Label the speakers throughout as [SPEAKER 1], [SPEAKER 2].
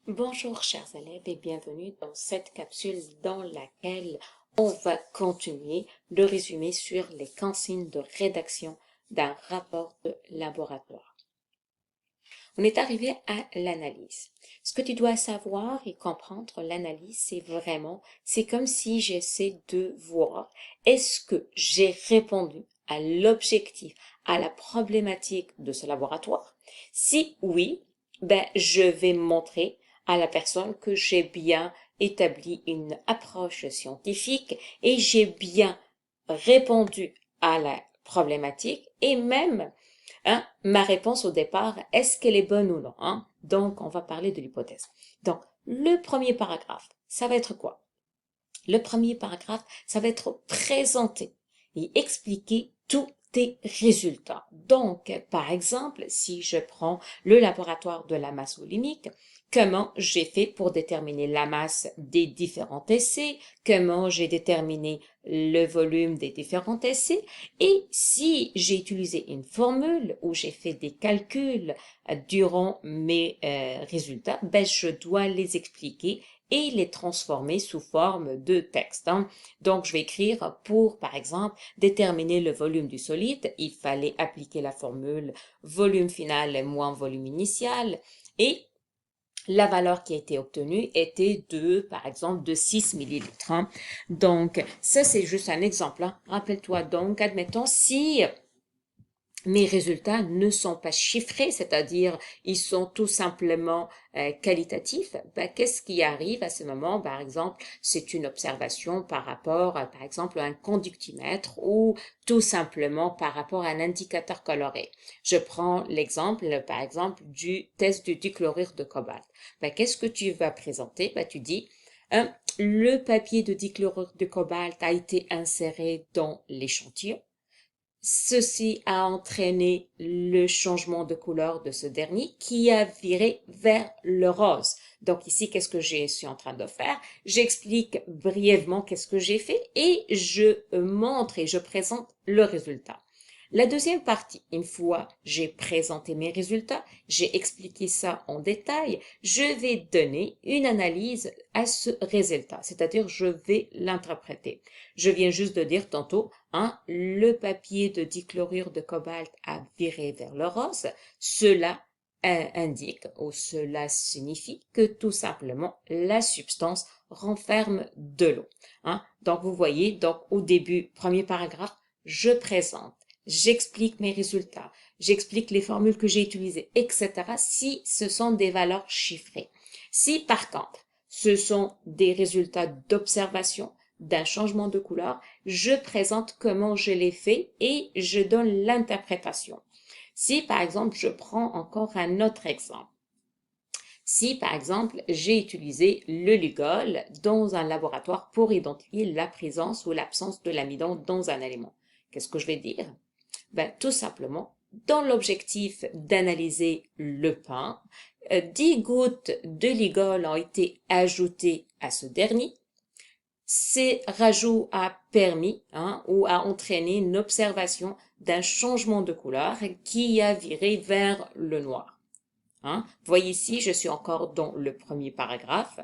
[SPEAKER 1] Bonjour chers élèves et bienvenue dans cette capsule dans laquelle on va continuer le résumé sur les consignes de rédaction d'un rapport de laboratoire. On est arrivé à l'analyse. Ce que tu dois savoir et comprendre, l'analyse, c'est comme si j'essaie de voir est-ce que j'ai répondu à l'objectif, à la problématique de ce laboratoire. Si oui, je vais montrer à la personne que j'ai bien établi une approche scientifique et j'ai bien répondu à la problématique et même ma réponse au départ, est-ce qu'elle est bonne ou non, hein? Donc, on va parler de l'hypothèse. Donc, le premier paragraphe, ça va être quoi? Le premier paragraphe, ça va être présenter et expliquer tous tes résultats. Donc, par exemple, si je prends le laboratoire de la masse volumique, comment j'ai fait pour déterminer la masse des différents essais, comment j'ai déterminé le volume des différents essais, et si j'ai utilisé une formule où j'ai fait des calculs durant mes résultats, je dois les expliquer et les transformer sous forme de texte. Donc, je vais écrire pour, par exemple, déterminer le volume du solide, il fallait appliquer la formule volume final moins volume initial et la valeur qui a été obtenue était par exemple, de 6 millilitres. Donc, ça, c'est juste un exemple. Rappelle-toi donc, admettons, si mes résultats ne sont pas chiffrés, c'est-à-dire ils sont tout simplement qualitatifs, qu'est-ce qui arrive à ce moment? Par exemple, c'est une observation par rapport, par exemple, à un conductimètre ou tout simplement par rapport à un indicateur coloré. Je prends l'exemple, par exemple, du test du dichlorure de cobalt. Qu'est-ce que tu vas présenter? Tu dis, le papier de dichlorure de cobalt a été inséré dans l'échantillon. Ceci a entraîné le changement de couleur de ce dernier qui a viré vers le rose. Donc ici, qu'est-ce que je suis en train de faire? J'explique brièvement qu'est-ce que j'ai fait et je montre et je présente le résultat. La deuxième partie, une fois j'ai présenté mes résultats, j'ai expliqué ça en détail, je vais donner une analyse à ce résultat, c'est-à-dire je vais l'interpréter. Je viens juste de dire tantôt, le papier de dichlorure de cobalt a viré vers le rose. Cela indique ou cela signifie que tout simplement la substance renferme de l'eau. Donc vous voyez, donc au début, premier paragraphe, je présente. J'explique mes résultats, j'explique les formules que j'ai utilisées, etc. si ce sont des valeurs chiffrées. Si par contre, ce sont des résultats d'observation, d'un changement de couleur, je présente comment je l'ai fait et je donne l'interprétation. Si par exemple, je prends encore un autre exemple. Si, par exemple, j'ai utilisé le Lugol dans un laboratoire pour identifier la présence ou l'absence de l'amidon dans un aliment, qu'est-ce que je vais dire? Tout simplement, dans l'objectif d'analyser le pain, 10 gouttes de Lugol ont été ajoutées à ce dernier. Ces rajouts a permis ou a entraîné une observation d'un changement de couleur qui a viré vers le noir. Vous voyez ici, je suis encore dans le premier paragraphe.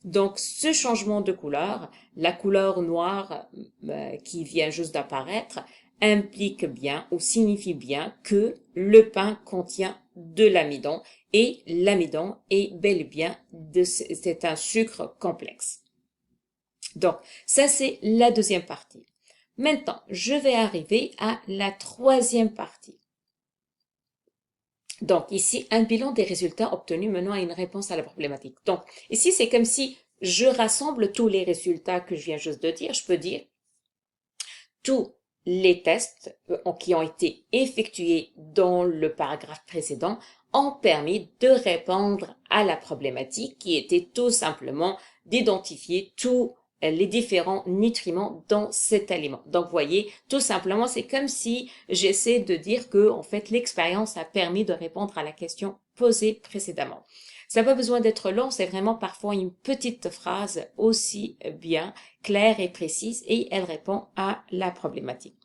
[SPEAKER 1] Donc, ce changement de couleur, la couleur noire qui vient juste d'apparaître, implique bien ou signifie bien que le pain contient de l'amidon et l'amidon est bel et bien c'est un sucre complexe. Donc, ça c'est la deuxième partie. Maintenant, je vais arriver à la troisième partie. Donc, ici, un bilan des résultats obtenus menant à une réponse à la problématique. Donc, ici, c'est comme si je rassemble tous les résultats que je viens juste de dire. Je peux dire tous les tests qui ont été effectués dans le paragraphe précédent ont permis de répondre à la problématique qui était tout simplement d'identifier tous les différents nutriments dans cet aliment. Donc, vous voyez, tout simplement, c'est comme si j'essaie de dire que, en fait, l'expérience a permis de répondre à la question posée précédemment. Ça n'a pas besoin d'être long, c'est vraiment parfois une petite phrase aussi bien claire et précise et elle répond à la problématique.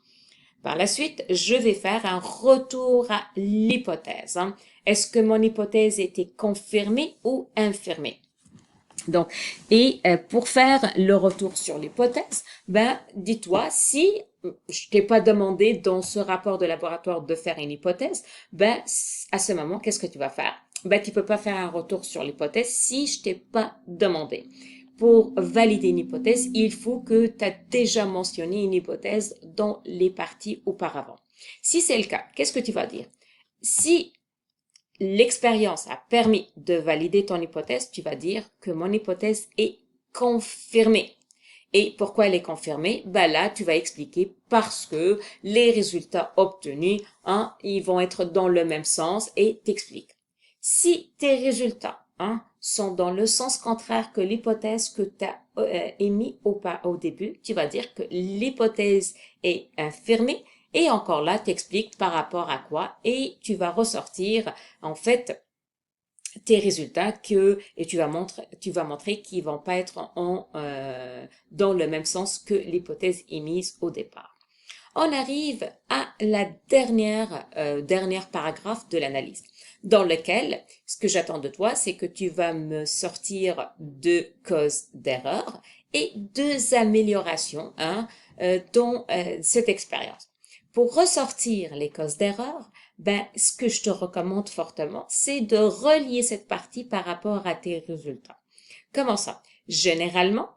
[SPEAKER 1] Par la suite, je vais faire un retour à l'hypothèse. Est-ce que mon hypothèse était confirmée ou infirmée? Donc, pour faire le retour sur l'hypothèse, ben, dis-toi, si je t'ai pas demandé dans ce rapport de laboratoire de faire une hypothèse, ben, à ce moment, qu'est-ce que tu vas faire? Ben, tu peux pas faire un retour sur l'hypothèse si je t'ai pas demandé. Pour valider une hypothèse, il faut que tu as déjà mentionné une hypothèse dans les parties auparavant. Si c'est le cas, qu'est-ce que tu vas dire? Si l'expérience a permis de valider ton hypothèse, tu vas dire que mon hypothèse est confirmée. Et pourquoi elle est confirmée? Ben là, tu vas expliquer parce que les résultats obtenus, ils vont être dans le même sens et t'expliques. Si tes résultats, sont dans le sens contraire que l'hypothèse que tu as émis au début, tu vas dire que l'hypothèse est infirmée. Et encore là, t'expliques par rapport à quoi et tu vas ressortir, en fait, tes résultats et tu vas montrer qu'ils vont pas être dans le même sens que l'hypothèse émise au départ. On arrive à la dernière paragraphe de l'analyse, dans lequel ce que j'attends de toi, c'est que tu vas me sortir deux causes d'erreur et deux améliorations dans cette expérience. Pour ressortir les causes d'erreur, ben, ce que je te recommande fortement, c'est de relier cette partie par rapport à tes résultats. Comment ça? Généralement,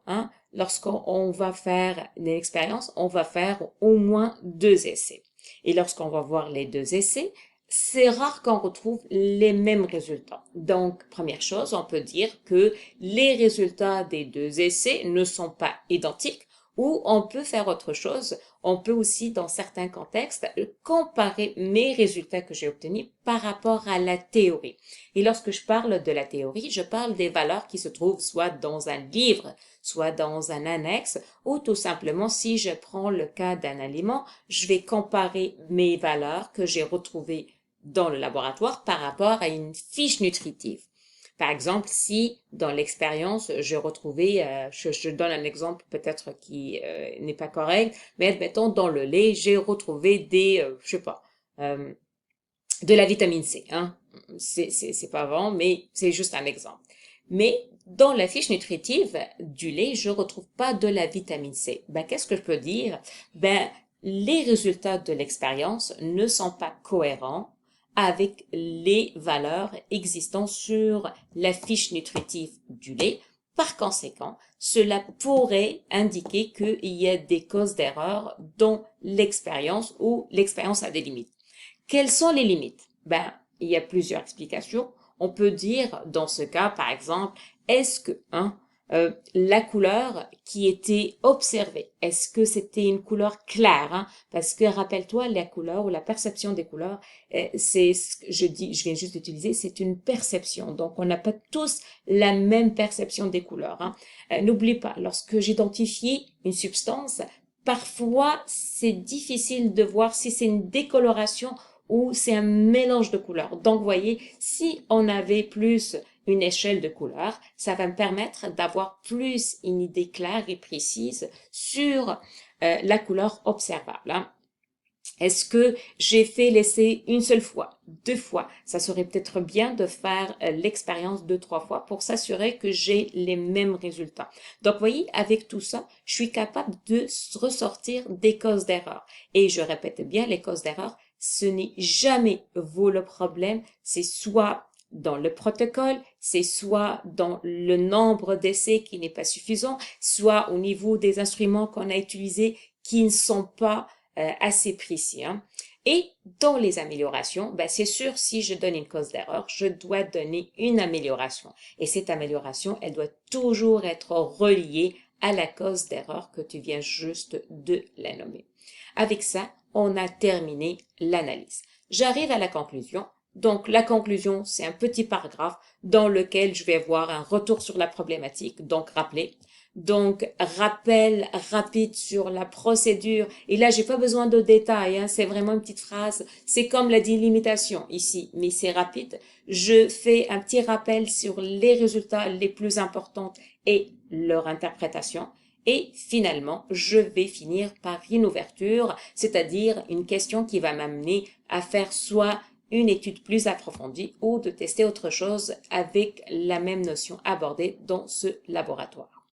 [SPEAKER 1] lorsqu'on va faire une expérience, on va faire au moins 2 essais. Et lorsqu'on va voir les 2 essais, c'est rare qu'on retrouve les mêmes résultats. Donc, première chose, on peut dire que les résultats des 2 essais ne sont pas identiques, ou on peut faire autre chose. On peut aussi, dans certains contextes, comparer mes résultats que j'ai obtenus par rapport à la théorie. Et lorsque je parle de la théorie, je parle des valeurs qui se trouvent soit dans un livre, soit dans un annexe, ou tout simplement, si je prends le cas d'un aliment, je vais comparer mes valeurs que j'ai retrouvées dans le laboratoire par rapport à une fiche nutritive. Par exemple, si dans l'expérience, j'ai retrouvé, je donne un exemple peut-être qui n'est pas correct, mais admettons dans le lait, j'ai retrouvé je sais pas, de la vitamine C. C'est pas vraiment, mais c'est juste un exemple. Mais dans la fiche nutritive du lait, je retrouve pas de la vitamine C. Ben, qu'est-ce que je peux dire? Ben, les résultats de l'expérience ne sont pas cohérents avec les valeurs existant sur la fiche nutritive du lait. Par conséquent, cela pourrait indiquer qu'il y a des causes d'erreur dans l'expérience ou l'expérience a des limites. Quelles sont les limites? Ben, il y a plusieurs explications. On peut dire, dans ce cas, par exemple, est-ce que, la couleur qui était observée, est-ce que c'était une couleur claire, Parce que rappelle-toi, la couleur ou la perception des couleurs, c'est ce que je viens juste d'utiliser, c'est une perception. Donc, on n'a pas tous la même perception des couleurs, N'oublie pas, lorsque j'identifie une substance, parfois, c'est difficile de voir si c'est une décoloration ou c'est un mélange de couleurs. Donc, vous voyez, si on avait plus une échelle de couleurs, ça va me permettre d'avoir plus une idée claire et précise sur la couleur observable. Est-ce que j'ai fait l'essai une seule fois, 2 fois? Ça serait peut-être bien de faire l'expérience 2, 3 fois pour s'assurer que j'ai les mêmes résultats. Donc, vous voyez, avec tout ça, je suis capable de ressortir des causes d'erreur. Et je répète bien, les causes d'erreur, ce n'est jamais vous le problème, c'est soit dans le protocole, c'est soit dans le nombre d'essais qui n'est pas suffisant, soit au niveau des instruments qu'on a utilisés qui ne sont pas assez précis. Et dans les améliorations, ben c'est sûr, si je donne une cause d'erreur, je dois donner une amélioration. Et cette amélioration, elle doit toujours être reliée à la cause d'erreur que tu viens juste de la nommer. Avec ça, on a terminé l'analyse. J'arrive à la conclusion. Donc, la conclusion, c'est un petit paragraphe dans lequel je vais voir un retour sur la problématique, donc rappeler. Donc, rappel rapide sur la procédure. Et là, j'ai pas besoin de détails, c'est vraiment une petite phrase. C'est comme la délimitation ici, mais c'est rapide. Je fais un petit rappel sur les résultats les plus importants et leur interprétation. Et finalement, je vais finir par une ouverture, c'est-à-dire une question qui va m'amener à faire soit une étude plus approfondie ou de tester autre chose avec la même notion abordée dans ce laboratoire.